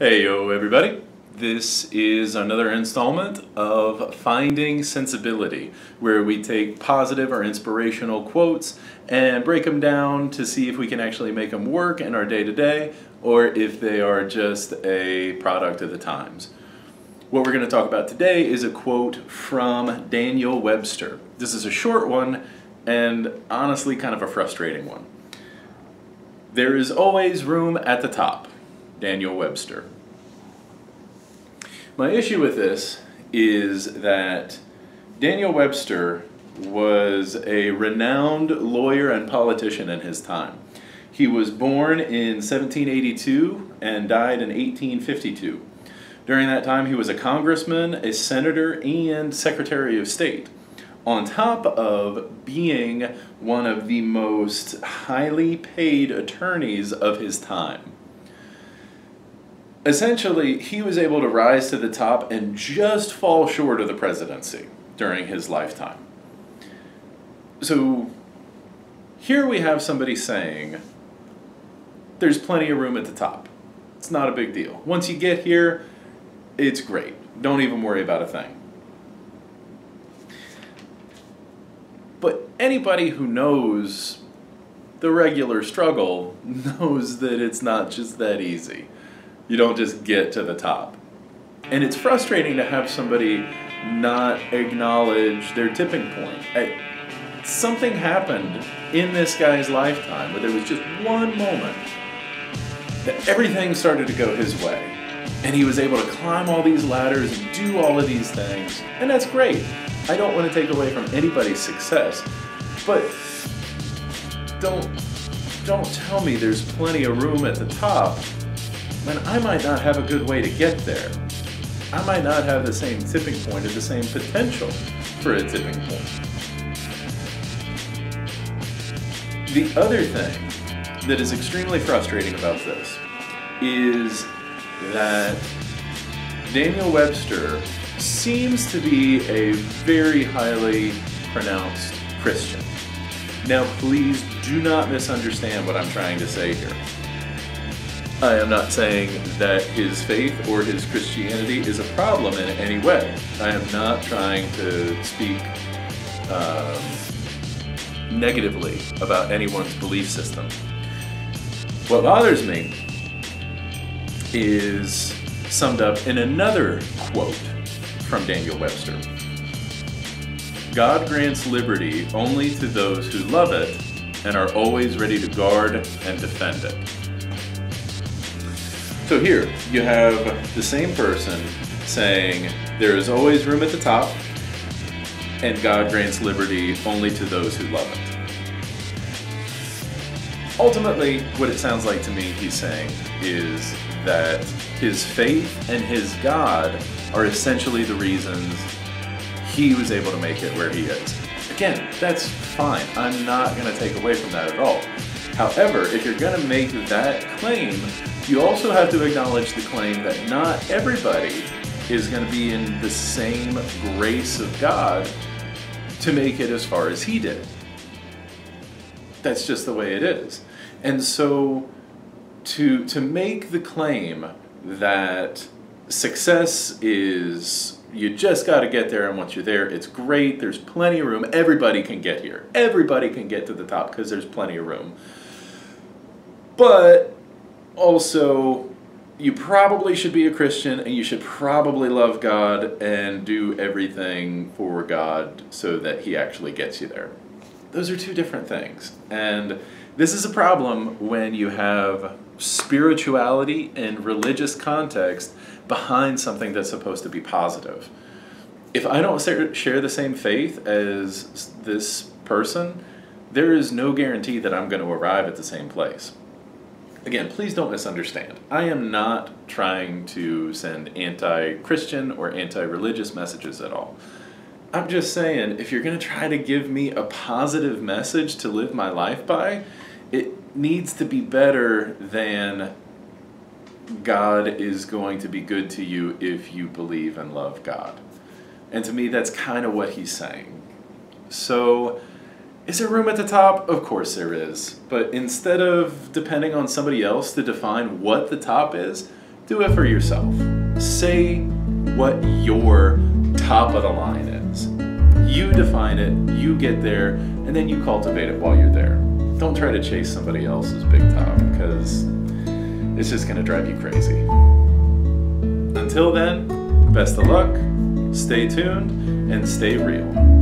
Hey yo everybody, this is another installment of Finding Sensibility, where we take positive or inspirational quotes and break them down to see if we can actually make them work in our day-to-day or if they are just a product of the times. What we're going to talk about today is a quote from Daniel Webster. This is a short one and honestly kind of a frustrating one. There is always room at the top. Daniel Webster. My issue with this is that Daniel Webster was a renowned lawyer and politician in his time. He was born in 1782 and died in 1852. During that time, he was a congressman, a senator, and secretary of state, on top of being one of the most highly paid attorneys of his time. Essentially, he was able to rise to the top and just fall short of the presidency during his lifetime. So here we have somebody saying, there's plenty of room at the top. It's not a big deal. Once you get here, it's great. Don't even worry about a thing. But anybody who knows the regular struggle knows that it's not just that easy. You don't just get to the top. And it's frustrating to have somebody not acknowledge their tipping point. Something happened in this guy's lifetime where there was just one moment that everything started to go his way. And he was able to climb all these ladders and do all of these things. And that's great. I don't want to take away from anybody's success. But don't tell me there's plenty of room at the top when I might not have a good way to get there. I might not have the same tipping point or the same potential for a tipping point. The other thing that is extremely frustrating about this is that Daniel Webster seems to be a very highly pronounced Christian. Now please do not misunderstand what I'm trying to say here. I am not saying that his faith or his Christianity is a problem in any way. I am not trying to speak negatively about anyone's belief system. What bothers me is summed up in another quote from Daniel Webster. God grants liberty only to those who love it and are always ready to guard and defend it. So here, you have the same person saying there is always room at the top and God grants liberty only to those who love it. Ultimately, what it sounds like to me he's saying is that his faith and his God are essentially the reasons he was able to make it where he is. Again, that's fine. I'm not going to take away from that at all. However, if you're going to make that claim, you also have to acknowledge the claim that not everybody is going to be in the same grace of God to make it as far as he did. That's just the way it is. And so to make the claim that success is you just got to get there, and once you're there, it's great, there's plenty of room, everybody can get here. Everybody can get to the top because there's plenty of room. But also, you probably should be a Christian and you should probably love God and do everything for God so that he actually gets you there. Those are two different things. And this is a problem when you have spirituality and religious context behind something that's supposed to be positive. If I don't share the same faith as this person, there is no guarantee that I'm going to arrive at the same place. Again, please don't misunderstand. I am not trying to send anti-Christian or anti-religious messages at all. I'm just saying, if you're going to try to give me a positive message to live my life by, it needs to be better than God is going to be good to you if you believe and love God. And to me, that's kind of what he's saying. So, is there room at the top? Of course there is. But instead of depending on somebody else to define what the top is, do it for yourself. Say what your top of the line is. You define it, you get there, and then you cultivate it while you're there. Don't try to chase somebody else's big top, because it's just going to drive you crazy. Until then, best of luck, stay tuned, and stay real.